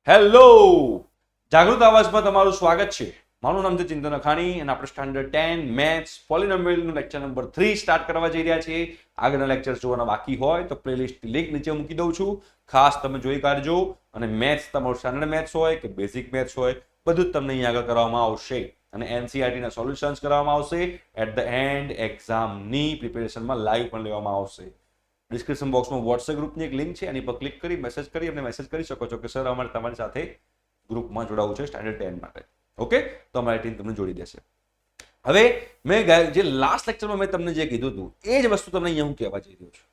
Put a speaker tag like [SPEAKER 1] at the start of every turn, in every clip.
[SPEAKER 1] Hello, જાગૃત અવાજમાં તમારું સ્વાગત છે. મારું નામ છે ચિંતન અખાણી અને આપણે સ્ટાન્ડર્ડ 10 મેથ્સ પોલિનોમિયલનું લેક્ચર નંબર 3 સ્ટાર્ટ કરવા જઈ રહ્યા છીએ. આગળના લેક્ચર્સ જોવાના બાકી હોય તો પ્લેલિસ્ટની લિંક નીચે મૂકી દઉં છું, ખાસ તમે જોઈ કાઢજો. અને મેથ્સ તમારું સ્ટાન્ડર્ડ મેથ્સ હોય કે બેઝિક મેથ્સ હોય, બધું જ તમને અહીં આગળ કરવામાં આવશે અને NCERT ના સોલ્યુશન્સ કરવામાં આવશે. એટ ધ એન્ડ એક્ઝામની પ્રિપેરેશનમાં લાઈવ પણ લેવામાં આવશે. ડિસ્ક્રિપ્શન બોક્સમાં વોટ્સએપ ગ્રુપની એક લિંક છે, એની પર ક્લિક કરી મેસેજ કરી અને મેસેજ કરી શકો છો કે સર અમારે તમારી સાથે ગ્રુપમાં જોડાવું છે સ્ટાન્ડર્ડ 10 માટે. ઓકે, તો અમારી ટીમ તમને જોડી દેશે. હવે મેં જે લાસ્ટ લેક્ચરમાં મેં તમને જે કીધું હતું એ જ વસ્તુ તમને અહીંયા હું કહેવા જઈ રહ્યો છું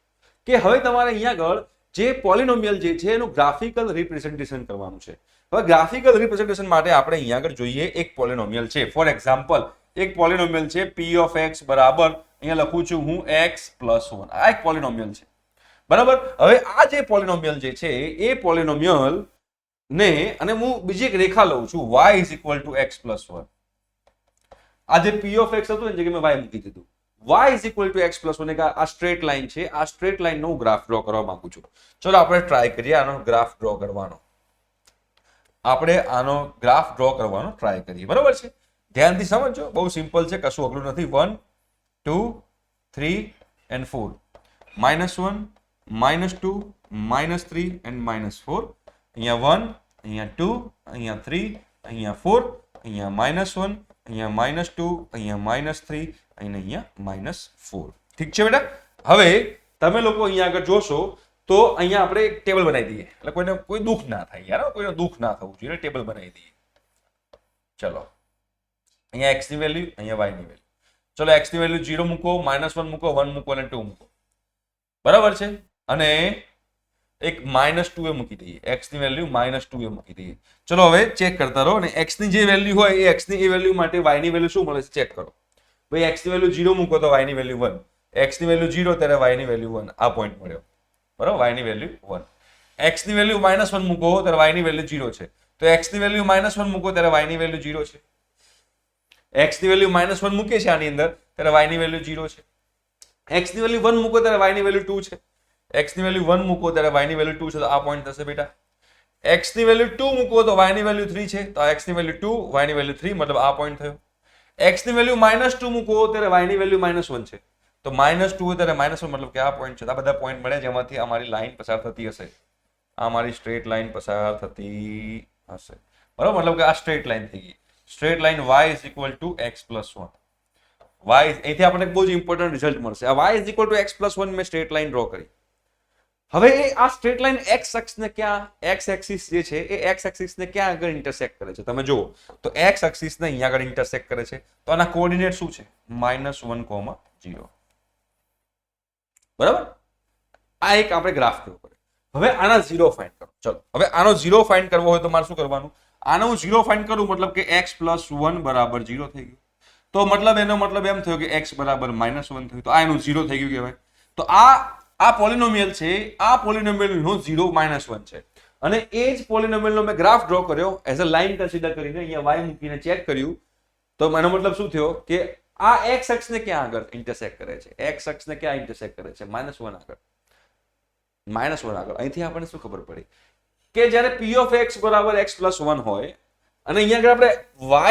[SPEAKER 1] કે હવે તમારે અહીંયા આગળ જે પોલિનોમિયલ જે છે એનું ગ્રાફિકલ રિપ્રેઝન્ટેશન કરવાનું છે. હવે ગ્રાફિકલ રિપ્રેઝન્ટેશન માટે આપણે અહીંયા આગળ જોઈએ એક પોલિનોમિયલ છે. ફોર એક્ઝામ્પલ એક પોલિનોમિયલ છે p ઓફ x બરાબર, અહીંયા લખું છું હું x પ્લસ 1. આ એક પોલિનોમિયલ છે, બરાબર. હવે આ જે પોલિનોમિયલ જે છે એ પોલિનોમિયલ ને અને હું બીજી એક રેખા લઉં છું y is equal to x plus 1. આ જે p ઓફ x હતું એની જગ્યાએ મેં y મૂકી દીધું. y is equal to x plus 1 આ સ્ટ્રેટ લાઈન છે. આ સ્ટ્રેટ લાઈન નો ગ્રાફ ડ્રો કરવા માંગુ છું. ચલો આપણે ટ્રાય કરીએ આનો ગ્રાફ ડ્રો કરવાનો. આપણે આનો ગ્રાફ ડ્રો કરવાનો ટ્રાય કરીએ, બરાબર છે. ધ્યાનથી સમજો, બહુ સિમ્પલ છે, કશું અઘરું નથી. 1 2 3 and 4, -1 -2 -3 and -4. અહીંયા 1, અહીંયા 2, અહીંયા 3, અહીંયા 4, અહીંયા -1, અહીંયા -2, અહીંયા -3 અને અહીંયા -4. ઠીક છે બેટા. હવે તમે લોકો અહીંયા આગળ જોશો તો અહીંયા આપણે એક ટેબલ બનાવી દઈએ, એટલે કોઈને કોઈ દુઃખ ના થાય યાર, કોઈને દુઃખ ના થવું જોઈએ, ટેબલ બનાવી દઈએ. ચલો, અહીંયા x ની વેલ્યુ, અહીંયા y ની વેલ્યુ. ચલો x ની વેલ્યુ 0 મૂકો, -1 મૂકો, 1 મૂકો અને 2 મૂકો, બરાબર છે. અને એક -2 એ મૂકી દઈએ, x ની વેલ્યુ -2 એ મૂકી દઈએ. ચલો હવે ચેક કરતા રહો અને x ની જે વેલ્યુ હોય એ x ની એ વેલ્યુ માટે y ની વેલ્યુ શું મળે છે ચેક કરો. ભાઈ x ની વેલ્યુ 0 મૂકો તો y ની વેલ્યુ 1, x ની વેલ્યુ 0 ત્યારે y ની વેલ્યુ 1. આ પોઈન્ટ મળ્યો, બરાબર. y ની વેલ્યુ 1. x ની વેલ્યુ -1 મૂકો ત્યારે y ની વેલ્યુ 0 છે, તો x ની વેલ્યુ -1 મૂકો ત્યારે y ની વેલ્યુ 0 છે. x ની વેલ્યુ -1 મૂકે છે આની અંદર ત્યારે y ની વેલ્યુ 0 છે. x ની વેલ્યુ 1 મૂકો ત્યારે y ની વેલ્યુ 2 છે. x ની વેલ્યુ 1 મૂકો ત્યારે y ની વેલ્યુ 2 છે, તો આ પોઈન્ટ થશે બેટા. x ની વેલ્યુ 2 મૂકો તો y ની વેલ્યુ 3 છે, તો x ની વેલ્યુ 2 y ની વેલ્યુ 3, મતલબ આ પોઈન્ટ થયો. x ની વેલ્યુ -2 મૂકો ત્યારે y ની વેલ્યુ -1 છે, તો -2 ત્યારે -1 મતલબ કે આ પોઈન્ટ છે. આ બધા પોઈન્ટ મળે જેમાંથી અમારી લાઈન પસાર થતી હશે, આ અમારી સ્ટ્રેટ લાઈન પસાર થતી હશે, બરાબર. મતલબ કે આ સ્ટ્રેટ લાઈન થઈ ગઈ. Straight line y is equal to x plus 1. અહીંથી આપણને બહુ જ ઇમ્પોર્ટન્ટ રિઝલ્ટ મળશે. આ y is equal to x plus 1 મેં સ્ટ્રેટ લાઈન ડ્રો કરી. હવે આ સ્ટ્રેટ લાઈન x અક્ષને ક્યાં, x એક્સિસ જે છે એ x એક્સિસને ક્યાં આગળ ઇન્ટરસેક્ટ કરે છે તમે જુઓ તો x એક્સિસને અહીંયા આગળ ઇન્ટરસેક્ટ કરે છે, તો આના કોઓર્ડિનેટ શું છે -1, 0, બરાબર. આ એક આપણે ગ્રાફ ડ્રો કર્યો. હવે આના 0 ફાઇન્ડ કરો. ચલો હવે આનો 0 ફાઇન્ડ કરવો હોય તો મારે શું કરવાનું, આનો હું 0 ફાઇન્ડ કરું મતલબ કે x પ્લસ 1 બરાબર 0 થઈ ગયું. તો મતલબ એનો મતલબ એમ થયો કે x બરાબર -1 થયું, તો આ એનું 0 થઈ ગયું કહેવાય. તો આ પોલિનોમિયલ છે, આ પોલિનોમિયલનો 0 -1 છે. અને એ જ પોલિનોમિયલનો મેં ગ્રાફ ડ્રો કર્યો એઝ અ લાઈન કન્સિડર કરીને, અહીંયા y મૂકીને ચેક કર્યું, તો એનો મતલબ શું થયો કે આ x અક્ષને ક્યાં આગળ ઇન્ટરસેક્ટ કરે છે, x અક્ષને ક્યાં ઇન્ટરસેક્ટ કરે છે -1 આગળ, -1 આગળ. અહીંથી આપણને શું ખબર પડી કે જ્યારે p ઓફ x બરાબર x પ્લસ 1 હોય અને અહીંયા આગળ આપણે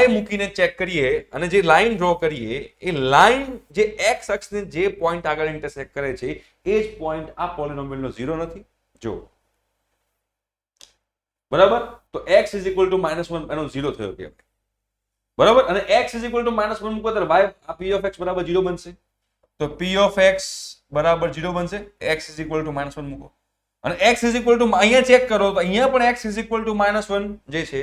[SPEAKER 1] y મૂકીને ચેક કરીએ અને જે લાઈન ડ્રો કરીએ એ લાઈન જે x અક્ષને જે પોઈન્ટ આગળ ઇન્ટરસેક્ટ કરે છે એ જ પોઈન્ટ આ પોલિનોમિયલનો 0 નથી. જો બરાબર, તો x ઇઝ ઇક્વલ ટુ -1 એનો 0 થયો કે બરાબર. અને x ઇઝ ઇક્વલ ટુ -1 મૂકો ત્યારે y આ p ઓફ x બરાબર 0 બનશે, તો p ઓફ x બરાબર 0 બનશે. x ઇઝ ઇક્વલ ટુ -1 મૂકો અને x ઇઝ ઇક્વલ ટુ અહીંયા ચેક કરો તો અહીંયા પણ x ઇઝ ઇક્વલ ટુ -1 જે છે,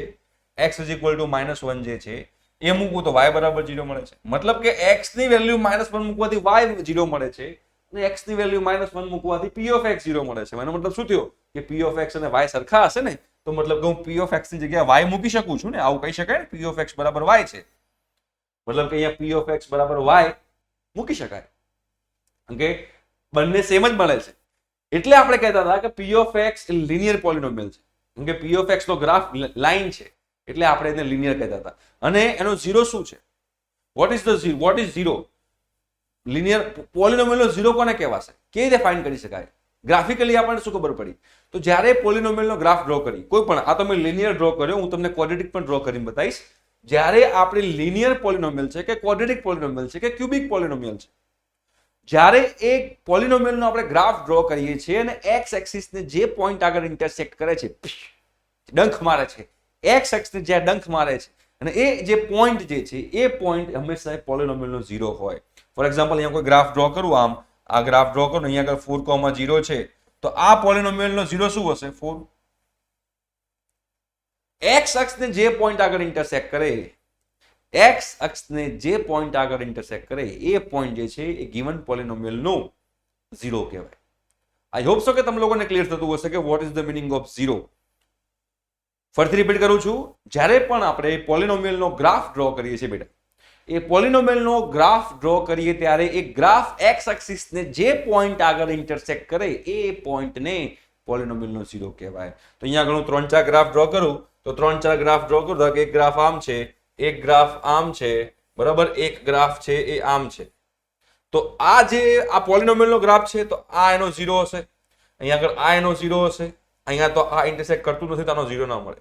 [SPEAKER 1] x ઇઝ ઇક્વલ ટુ -1 જે છે એ મૂકવું તો y બરાબર 0 મળે છે. મતલબ કે x ની વેલ્યુ -1 મૂકવાથી y 0 મળે છે અને x ની વેલ્યુ -1 મૂકવાથી p ઓફ x 0 મળે છે. એનો મતલબ શું થયો કે p ઓફ x અને y સરખા હશે ને, તો મતલબ કે હું p ઓફ x ની જગ્યાએ y મૂકી શકું છું ને, આવું કહી શકાય ને, p ઓફ x બરાબર y છે, મતલબ કે અહીંયા p ઓફ x બરાબર y મૂકી શકાય. ઓકે, બંને સેમ જ મળે છે. એટલે આપણે કહેતા હતા કે p ઓફ x એ લિનિયર પોલિનોમિયલ છે, કેમ કે p ઓફ x નો ગ્રાફ લાઈન છે, એટલે આપણે એને લિનિયર કહેતા હતા. અને એનો 0 શું છે, વોટ ઇઝ 0? લિનિયર પોલિનોમિયલનો 0 કોને કહેવાશે, કેવી રીતે ફાઇન્ડ કરી શકાય? ગ્રાફિકલી આપણને શું ખબર પડી, તો જ્યારે પોલિનોમિયલનો ગ્રાફ ડ્રો કરી, કોઈ પણ, આ તમે લિનિયર ડ્રો કર્યો, હું તમને ક્વોડ્રેટિક પણ ડ્રો કરીને બતાવીશ. જ્યારે આપણે લિનિયર પોલિનોમિયલ છે કે ક્વોડ્રેટિક પોલિનોમિયલ છે કે ક્યુબિક પોલિનોમિયલ છે, જ્યારે એક પોલિનોમિયલનો આપણે ગ્રાફ ડ્રો કરીએ છીએ અને એક્સ એક્સિસને જે પોઈન્ટ આગળ ઇન્ટરસેક્ટ કરે છે, ડંખ મારે છે, એક્સ એક્સિસને જ્યાં ડંખ મારે છે, અને એ જે પોઈન્ટ જે છે એ પોઈન્ટ હંમેશા પોલિનોમિયલનો 0 હોય. ફોર એક્ઝામ્પલ, અહીંયા કોઈ ગ્રાફ ડ્રો કરું, આમ આ ગ્રાફ ડ્રો કરું, અહીંયા આગળ 4,0 છે, તો આ પોલિનોમિયલનો 0 શું હશે? 4. એક્સ અક્ષને જે પોઈન્ટ આગળ ઇન્ટરસેક્ટ કરે, એક્સ અક્ષને જે પોઈન્ટ આગળ ઇન્ટરસેક્ટ કરે એ પોઈન્ટ જે છે એ ગિવન પોલિનોમિયલનો 0 કહેવાય. આઈ હોપ સો કે તમે લોકોને ક્લિયર થતું હશે કે what is the meaning of 0. ફરીથી રિપીટ કરું છું, જ્યારે પણ આપણે પોલિનોમિયલનો ગ્રાફ ડ્રો કરીએ છીએ બેટા, એ પોલિનોમિયલનો ગ્રાફ ડ્રો કરીએ ત્યારે એ ગ્રાફ એક્સ એક્સિસને જે પોઈન્ટ આગળ ઇન્ટરસેક્ટ કરે એ પોઈન્ટને પોલિનોમિયલનો 0 કહેવાય. તો અહીંયા આગળ હું 3-4 ગ્રાફ ડ્રો કરું, તો 3-4 ગ્રાફ ડ્રો કરું, તો એક ગ્રાફ આમ છે, એક ગ્રાફ આમ છે, બરાબર, એક ગ્રાફ છે એ આમ છે. તો આ જે આ પોલિનોમિયલનો ગ્રાફ છે, તો આ એનો 0 હશે, અહીંયા આગળ આ એનો 0 હશે, અહીંયા તો આ ઇન્ટરસેક્ટ કરતું નથી તો આનો 0 ના મળે.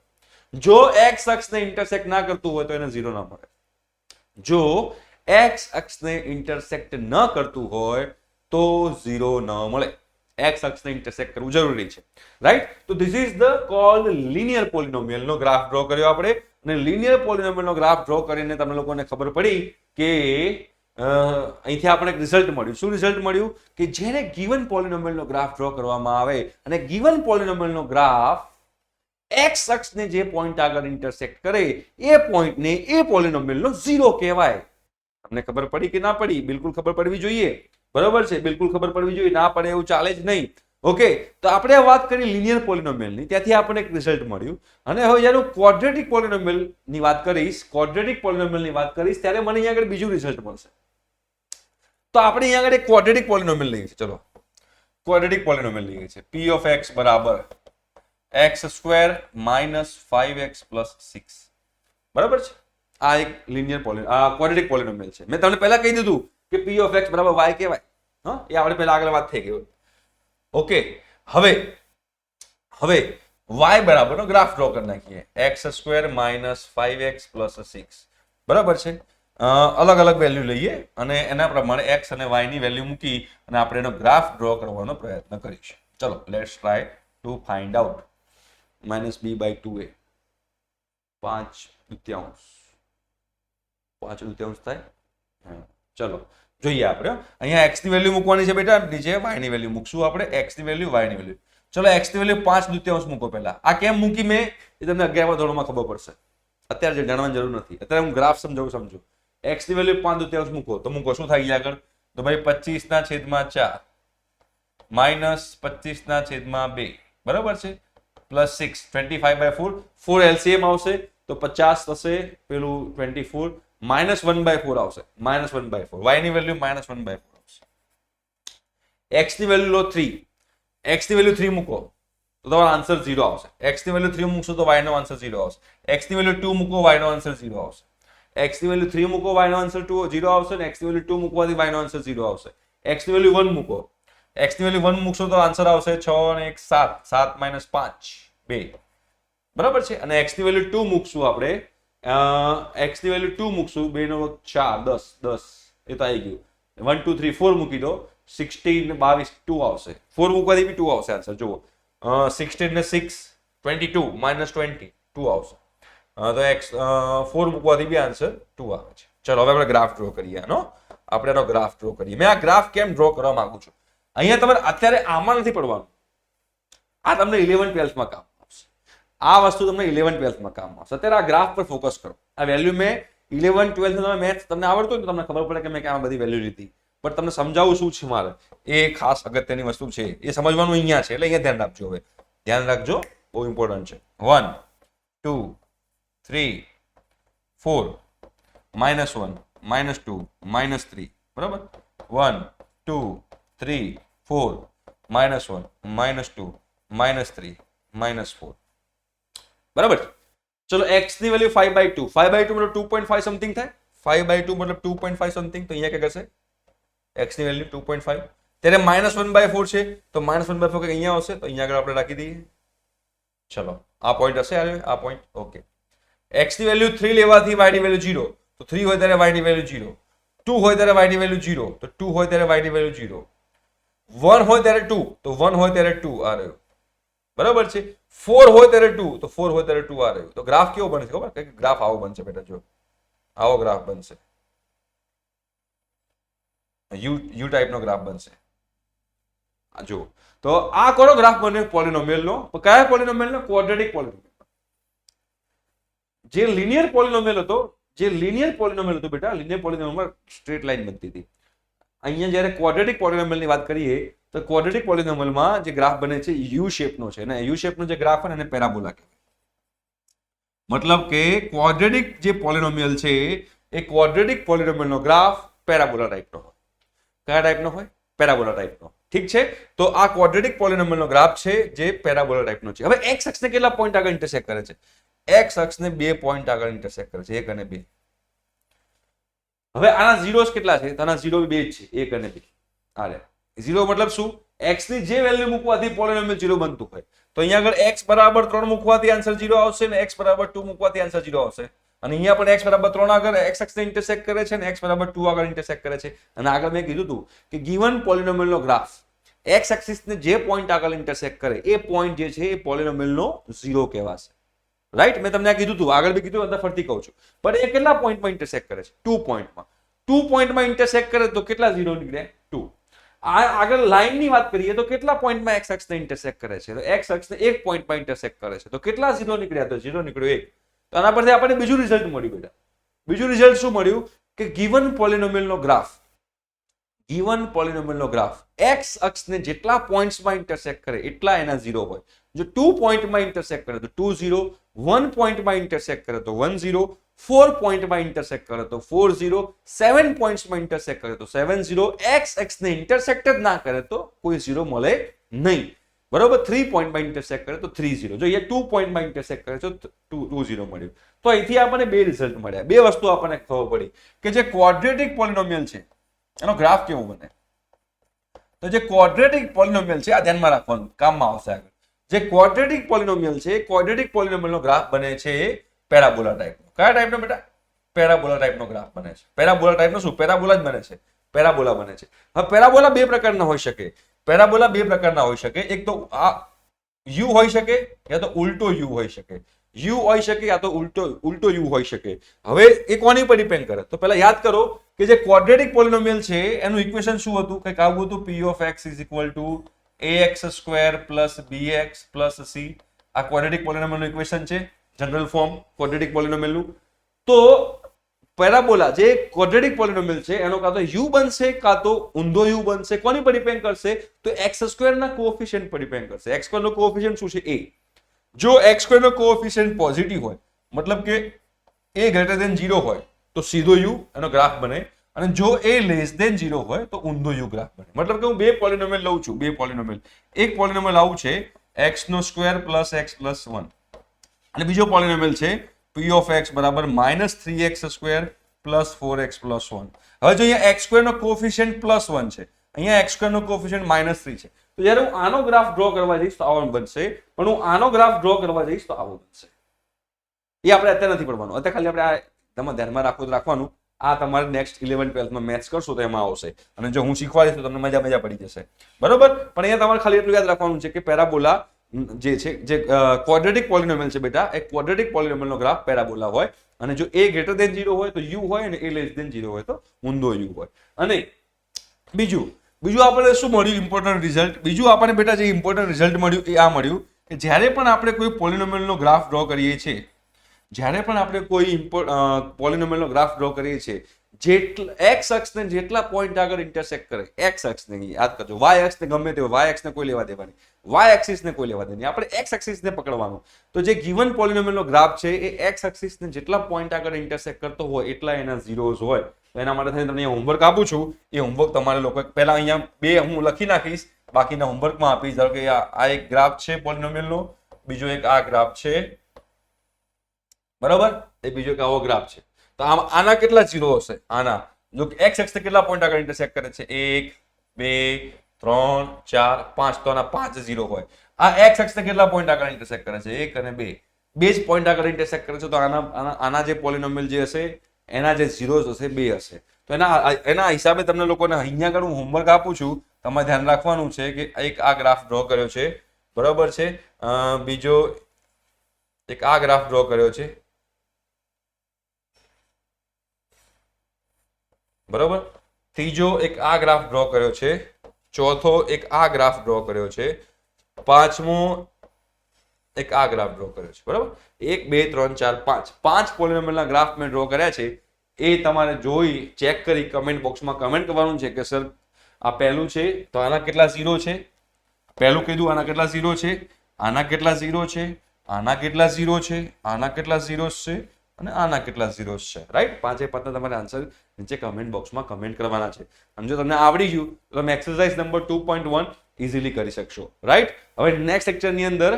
[SPEAKER 1] જો એક્સ અક્ષને ઇન્ટરસેક્ટ ના કરતું હોય તો એને 0 ના મળે. જો એક્સ અક્ષને ઇન્ટરસેક્ટ ન કરતું હોય તો 0 ન મળે. એક્સ અક્ષને ઇન્ટરસેક્ટ કરવું જરૂરી છે, રાઈટ? તો this is the called linear પોલિનોમિયલનો ગ્રાફ ડ્રો કર્યો આપણે, અને લિનિયર પોલિનોમિયલનો ગ્રાફ ડ્રો કરીને તમને લોકોને ખબર પડી કે અહીંથી આપણે એક રિઝલ્ટ મળ્યું. શું રિઝલ્ટ મળ્યું? કે જેને ગિવન પોલિનોમિયલનો ગ્રાફ ડ્રો કરવામાં આવે અને ગિવન પોલિનોમિયલનો ગ્રાફ એક્સ અક્ષને જે પોઈન્ટ આગળ ઇન્ટરસેક્ટ કરે એ પોઈન્ટને એ પોલિનોમિયલનો 0 કહેવાય. તમને ખબર પડી કે ના પડી? બિલકુલ ખબર પડવી જોઈએ, બરાબર છે? બિલકુલ ખબર પડવી જોઈએ, ના પડે એવું ચાલે જ નહીં. ઓકે, તો આપણે વાત કરી લિનિયર પોલિનોમિયલની, ત્યાંથી આપણને એક રિઝલ્ટ મળ્યું. અને હવે જ્યારે હું ક્વોડ્રેટિક પોલિનોમિયલની વાત કરીશ, ક્વોડ્રેટિક પોલિનોમિયલની વાત કરીશ, ત્યારે મને અહીંયા આગળ બીજું રિઝલ્ટ મળશે. તો આપણે અહીંયા આગળ એક ક્વોડ્રેટિક પોલિનોમિયલ લઈએ છીએ. ચલો, ક્વોડ્રેટિક પોલિનોમિયલ લઈએ છીએ. p of x બરાબર x² માઇનસ 5x પ્લસ 6, બરાબર છે? આ એક લિનિયર ક્વોડ્રેટિક પોલિનોમિયલ છે. મેં તમને પહેલા કહી દીધું કે p of x બરાબર y કહેવાય. હા, એ આપણે પહેલા આગળ વાત થઈ ગઈ. ઓકે, હવે y બરાબરનો ગ્રાફ ડ્રો કરી નાખીએ. x² માઇનસ 5x પ્લસ 6, બરાબર છે? અલગ અલગ વેલ્યુ લઈએ અને એના પ્રમાણે x અને y ની વેલ્યુ મૂકી અને આપણે એનો ગ્રાફ ડ્રો કરવાનો પ્રયત્ન કરીશું. ચલો, let's try to find out. -b/2a 5/5 થાય. ચલો જોઈએ આપણે. અહીંયા x ની વેલ્યુ મૂકવાની છે બેટા, નીચે y ની વેલ્યુ મૂકશું આપણે. x ની વેલ્યુ, y ની વેલ્યુ. ચલો, x ની વેલ્યુ 5/2 મૂકો પહેલા. આ કેમ મૂકી મેં એ તમને 11મા ધોરણમાં ખબર પડશે, અત્યારે જે જાણવાની જરૂર નથી. અત્યારે હું ગ્રાફ સમજો. x ની વેલ્યુ 5/2 મૂકો તો મૂકો, શું થાય આગળ? તો ભાઈ 25/4 માઇનસ 25/2, બરાબર છે? પ્લસ 6, 25/4, 4 LCM આવશે તો 50 થશે, પેલું 24, માઇનસ 1/4 આવશે, -1/4. y ની વેલ્યુ -1/4 આવશે. x ની વેલ્યુ લો 3, x ની વેલ્યુ 3 મૂકો તો તમારો આન્સર 0 આવશે. x ની વેલ્યુ 3 મૂકશો તો y નો આન્સર 0 આવશે. x ની વેલ્યુ 2 મૂકો, y નો આન્સર 0 આવશે. x ની વેલ્યુ 3 મૂકો, y નો આન્સર 0 આવશે, અને x ની વેલ્યુ 2 મૂકવાથી y નો આન્સર 0 આવશે. x ની વેલ્યુ 1 મૂકો, x ની વેલ્યુ 1 મૂકશો તો આન્સર આવશે 6 અને 1 7, 7 - 5 2, બરાબર છે? અને x ની વેલ્યુ 2 મૂકશું આપણે, x ની વેલ્યુ 2 મૂકશું, 2 નો 4 10, એ તો આવી ગયું. 1 2 3 4 મૂકી દો, 16 ને 22 2 આવશે. 4 મૂકવાથી બી 2 આવશે આન્સર. જુઓ, 16 ને 6 22 -20 2 આવશે. તો x 4 મૂકવાથી બી આન્સર 2 આવે છે. ચલો, હવે આપણે ગ્રાફ ડ્રો કરીએ. આપણે એનો ગ્રાફ ડ્રો કરીએ. મેં આ ગ્રાફ કેમ ડ્રો કરવા માંગુ છું? અહીંયા તમારે અત્યારે આમાં નથી પડવાનું, આ તમને 11-12માં કામ આવશે. આ વસ્તુ તમને 11-12માં કામ આવશે. અત્યારે આ ગ્રાફ પર ફોકસ કરો. આ વેલ્યુ મેં 11-12 તમે મેથ્સ તમને આવડતું હોય તો તમને ખબર પડે કે મેં ક્યાં બધી વેલ્યુ લીધી, પણ તમને સમજાવવું શું છે મારે, એ ખાસ અગત્યની વસ્તુ છે, એ સમજવાનું અહીંયા છે. એટલે અહીંયા ધ્યાન રાખજો. હવે ધ્યાન રાખજો, બહુ ઇમ્પોર્ટન્ટ છે. 1 2 3 4 -1 -2 -3, બરાબર? 1 2 3 4 -1 -2 -3 -4, બરાબર? ચલો, x ની વેલ્યુ 5/2, 5/2 મતલબ 2.5 સમથિંગ થાય. 5/2 મતલબ 2.5 સમથિંગ. તો અહીંયા કે હશે x ની વેલ્યુ 2.5. ત્યારે -1/4 છે તો -1/4 કંઈક અહીંયા આવશે તો અહીંયા આગળ આપણે રાખી દઈએ. ચલો આ પોઈન્ટ હશે આ પોઈન્ટ. ઓકે, x ની વેલ્યુ 3 લેવાથી y ની વેલ્યુ 0 તો 3 હોય ત્યારે y ની વેલ્યુ 0, 2 હોય ત્યારે y ની વેલ્યુ 0 તો 2 હોય ત્યારે y ની વેલ્યુ 0, 1 હોય ત્યારે 2 તો 1 હોય ત્યારે 2 આ રહ્યું. બરાબર છે. 4 હોય ત્યારે 2 તો 4 હોય ત્યારે 2 આ રહ્યું. તો ગ્રાફ કેવો બનશે ખબર? કે ગ્રાફ આવો બનશે બેટા, જો આવો ગ્રાફ બનશે, યુ ટાઈપનો ગ્રાફ બનશે. જો તો આ કોનો ગ્રાફ બને? પોલિનોમિયલનો. કયા પોલિનોમિયલનો? ક્વોડ્રેટિક પોલિનોમિયલ. જે લિનિયર પોલિનોમિયલ હતો, બેટા, લિનિયર પોલિનોમિયલમાં સ્ટ્રેટ લાઈન બનતી હતી. અહીંયા જ્યારે ક્વોડ્રેટિક પોલિનોમિયલની વાત કરીએ તો ક્વોડ્રેટિક પોલિનોમિયલમાં જે ગ્રાફ બને છે યુ શેપનો છે, અને યુ શેપનો જે ગ્રાફ હોય એને પેરાબોલા કહેવાય. મતલબ કે ક્વોડ્રેટિક જે પોલિનોમિયલ છે એ ક્વોડ્રેટિક પોલિનોમિયલનો ગ્રાફ પેરાબોલા ટાઈપનો હોય. કયા ટાઈપનો હોય? પેરાબોલા ટાઈપનો. ઠીક છે, તો આ ક્વોડ્રેટિક પોલિનોમિયલનો ગ્રાફ છે જે પેરાબોલા ટાઈપનો છે. હવે એક્સ અક્ષને કેટલા પોઈન્ટ આગળ ઇન્ટરસેક્ટ કરે છે? એક્સ અક્ષને 2 પોઈન્ટ આગળ ઇન્ટરસેક્ટ કરે છે, 1 અને 2. હવે આના ઝીરોસ કેટલા છે? તો આના ઝીરો 2 જ છે, 1 અને 2. આલે ઝીરો મતલબ શું? x ની જે વેલ્યુ મૂકવાથી પોલિનોમિયલ 0 બનતું હોય તો અહીંયા આગળ x બરાબર 3 મૂકવાથી આન્સર 0 આવશે ને x બરાબર 2 મૂકવાથી આન્સર 0 આવશે. અને અહીંયા પણ x બરાબર 3 આગળ x અક્ષને ઇન્ટરસેક્ટ કરે છે અને x બરાબર 2 આગળ ઇન્ટરસેક્ટ કરે છે. અને આગળ મેં કીધું હતું કે ગિવન પોલિનોમિયલનો ગ્રાફ x એક્સિસને જે પોઈન્ટ આગળ ઇન્ટરસેક્ટ કરે એ પોઈન્ટ જે છે એ પોલિનોમિયલનો 0 કહેવાશે. રાઈટ? મેં તમને આ કીધું હતું, આગળ બી કીધું, અંદર ફરતી કહું છું. પણ એ કેટલા પોઈન્ટમાં ઇન્ટરસેક્ટ કરે છે? 2 પોઈન્ટમાં. 2 પોઈન્ટમાં ઇન્ટરસેક્ટ કરે તો કેટલા 0 નીકળે? 2. આગળ લાઈનની વાત કરીએ તો કેટલા પોઈન્ટમાં x અક્ષને ઇન્ટરસેક્ટ કરે છે? તો x અક્ષને 1 પોઈન્ટમાં ઇન્ટરસેક્ટ કરે છે તો કેટલા 0 નીકળ્યા? તો 0 નીકળ્યો 1. તો આના પરથી આપણને બીજું રિઝલ્ટ મળ્યું બેટા. બીજું રિઝલ્ટ શું મળ્યું? કે ગિવન પોલિનોમિયલનો ગ્રાફ x અક્ષને જેટલા પોઈન્ટ્સમાં ઇન્ટરસેક્ટ કરે એટલા એના 0 હોય. જો 2 પોઈન્ટમાં ઇન્ટરસેક્ટ કરે તો 2 0, 1 પોઈન્ટમાં ઇન્ટરસેક્ટ કરે તો 1 0, 4 પોઈન્ટમાં ઇન્ટરસેક્ટ કરે તો 4 0, 7 પોઈન્ટ્સમાં ઇન્ટરસેક્ટ કરે તો 7 0, x અક્ષને ઇન્ટરસેક્ટ જ ના કરે તો કોઈ 0 મળે નહીં. બરોબર? 3 પોઈન્ટમાં ઇન્ટરસેક્ટ કરે તો 3 0. જો અહીંયા 2 પોઈન્ટમાં ઇન્ટરસેક્ટ કરે તો 2 0 મળ્યું. તો અહીંથી આપણને 2 રિઝલ્ટ મળ્યા. 2 વસ્તુ આપણને ખબર પડી કે જે ક્વોડ્રેટિક પોલિનોમિયલ છે એનો ગ્રાફ કેવો બને. તો જે ક્વોડ્રેટિક પોલિનોમિયલ છે આ ધ્યાનમાં રાખવાનું, કામમાં આવશે આગળ. જે ક્વોડ્રેટિક પોલિનોમિયલ છે, ક્વોડ્રેટિક પોલિનોમિયલનો ગ્રાફ બને છે પેરાબોલા ટાઈપનો. કયા ટાઈપનો બેટા? પેરાબોલા ટાઈપનો ગ્રાફ બને છે. પેરાબોલા ટાઈપનો શું? પેરાબોલા જ બને છે, પેરાબોલા બને છે. હવે પેરાબોલા 2 પ્રકારના હોઈ શકે. પેરાબોલા 2 પ્રકારના હોઈ શકે. એક તો આ યુ હોઈ શકે યા તો ઉલટો યુ હોઈ શકે. યુ હોઈ શકે યા તો ઉલટો યુ હોઈ શકે. હવે એ કોની પર ડિપેન્ડ કરે? તો પહેલા યાદ કરો કે જે ક્વોડ્રેટિક પોલિનોમિયલ છે એનું ઇક્વેશન શું હતું? કંઈક આવું હતું, p of x is equal to ax² plus bx plus c. આ ક્વોડ્રેટિક પોલિનોમિયલનું ઇક્વેશન છે, જનરલ ફોર્મ ક્વોડ્રેટિક પોલિનોમિયલનું. તો પેરાબોલા જે ક્વોડ્રેટિક પોલિનોમિયલ છે એનો કાં તો u બનશે કાં તો ઊંધો u બનશે. કોની પર ડિપેન્ડ કરશે? તો x² ના કોએફિશિયન્ટ પર ડિપેન્ડ કરશે. x² નો કોએફિશિયન્ટ શું છે? a. જો x² નો કોએફિશિયન્ટ પોઝિટિવ હોય મતલબ કે a ગ્રેટર ધેન 0 હોય તો સીધો u એનો ગ્રાફ બને, અને જો a લેસ ધેન 0 હોય તો ઊંધો u ગ્રાફ બને. મતલબ કે હું 2 પોલિનોમિયલ લઉં છું, 2 પોલિનોમિયલ. એક પોલિનોમિયલ આવું છે x² plus x plus 1 અને બીજો પોલિનોમિયલ છે p of x બરાબર -3x² plus 4x plus 1. હવે જો અહીંયા x² નો કોએફિશિયન્ટ +1 છે, અહીંયા x² નો કોએફિશિયન્ટ -3 છે. તો જ્યારે હું આનો ગ્રાફ ડ્રો કરવા જઈશ તો આવો બનશે, પણ હું આનો ગ્રાફ ડ્રો કરવા જઈશ તો આવો બનશે. એ આપણે અત્યારે નથી પડવાનું. અત્યારે ખાલી આપણે આ તમે ધ્યાનમાં રાખવાનું. આ તમારે નેક્સ્ટ 11 12 માં મેથ્સ કરશો તો એમાં આવશે, અને જો હું શીખવાડીશ તો તમને મજા પડી જશે. બરોબર? પણ અહીંયા તમારે ખાલી એટલું યાદ રાખવાનું છે કે પેરાબોલા જે છે, જે ક્વોડ્રેટિક પોલિનોમિયલ છે બેટા, એ ક્વોડ્રેટિક પોલિનોમિયલનો ગ્રાફ પેરાબોલા હોય, અને જો a ગ્રેટર ધેન 0 હોય તો u હોય, અને a લેસ ધેન 0 હોય તો ઊંધો u હોય. અને બીજું આપણે શું મળ્યું? Important result. બીજું આપણને બેટા જે ઇમ્પોર્ટન્ટ રિઝલ્ટ મળ્યું એ આ મળ્યું કે જ્યારે પણ આપણે કોઈ પોલિનોમિયલનો ગ્રાફ ડ્રો કરીએ છીએ, x અક્ષને જેટલા પોઈન્ટ આગળ ઇન્ટરસેક્ટ કરે, x અક્ષને યાદ કરજો, y અક્ષને ગમે તે હોય, y અક્ષને કોઈ લેવા દેવાની, y એક્સિસને કોઈ લેવા દેવાની, આપણે x એક્સિસને પકડવાનું. તો જે ગિવન પોલિનોમિયલનો ગ્રાફ છે એ x એક્સિસને જેટલા પોઈન્ટ આગળ ઇન્ટરસેક્ટ કરતો હોય એટલા એના ઝીરોઝ હોય. તો એના માટે થઈને તમને હોમવર્ક આપું છું. એ હોમવર્ક તમારે લોકો પહેલા અહીંયા 2 હું લખી નાખીશ, બાકીના હોમવર્કમાં આપીશ. ધારો કે આ એક ગ્રાફ છે પોલિનોમિયલનો, બીજો એક આ ગ્રાફ છે, બરાબર? એ બીજો એક આવો ગ્રાફ છે. તો આના કેટલા ઝીરો હશે? આના જો x અક્ષને કેટલા પોઈન્ટ આગળ ઇન્ટરસેક્ટ કરે છે? 1 2 3 4 5 તો આના 5 0 હોય. આ એક્સ અક્ષને કેટલા પોઈન્ટ આગળ ઇન્ટરસેક્ટ કરે છે? 1 અને 2. બે જ પોઈન્ટ આગળ ઇન્ટરસેક્ટ કરે છે, તો આના જે પોલિનોમિયલ જે હશે એના જે ઝીરોઝ હશે 2 હશે. તો એના હિસાબે તમને લોકોને અહીંયા આગળ હું હોમવર્ક આપું છું, તમારે ધ્યાન રાખવાનું છે કે એક આ ગ્રાફ ડ્રો કર્યો છે, બરાબર છે, બીજો એક આ ગ્રાફ ડ્રો કર્યો છે, બરાબર, ત્રીજો એક આ ગ્રાફ ડ્રો કર્યો છે, ચોથો એક આ ગ્રાફ ડ્રો કર્યો છે, પાંચમો એક આ ગ્રાફ ડ્રો કર્યો છે, બરાબર. 1 2 3 4 5 5 પોલિનોમિયલના ગ્રાફ મેં ડ્રો કર્યા છે. એ તમારે જોઈ ચેક કરી કમેન્ટ બોક્સમાં કમેન્ટ કરવાનું છે કે સર આ પહેલું છે તો આના કેટલા ઝીરો છે, પહેલું કીધું આના કેટલા ઝીરો છે, આના કેટલા ઝીરો છે, આના કેટલા ઝીરો છે, આના કેટલા ઝીરોસ છે અને આના કેટલા ઝીરોસ છે, રાઈટ. પાંચે પાંચના તમારે આન્સર નીચે કમેન્ટ બોક્સમાં કમેન્ટ કરવાના છે. અને જો તમને આવડી ગયું તો તમે એક્સરસાઇઝ નંબર 2.1 ઇઝીલી કરી શકશો, રાઈટ. હવે નેક્સ્ટ લેક્ચરની અંદર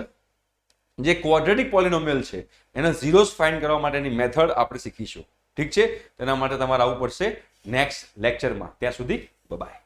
[SPEAKER 1] જે ક્વોડ્રેટિક પોલિનોમિયલ છે એના ઝીરોસ ફાઇન્ડ કરવા માટેની મેથડ આપણે શીખીશું, ઠીક છે. તેના માટે તમારે આવવું પડશે નેક્સ્ટ લેક્ચરમાં. ત્યાં સુધી બાય.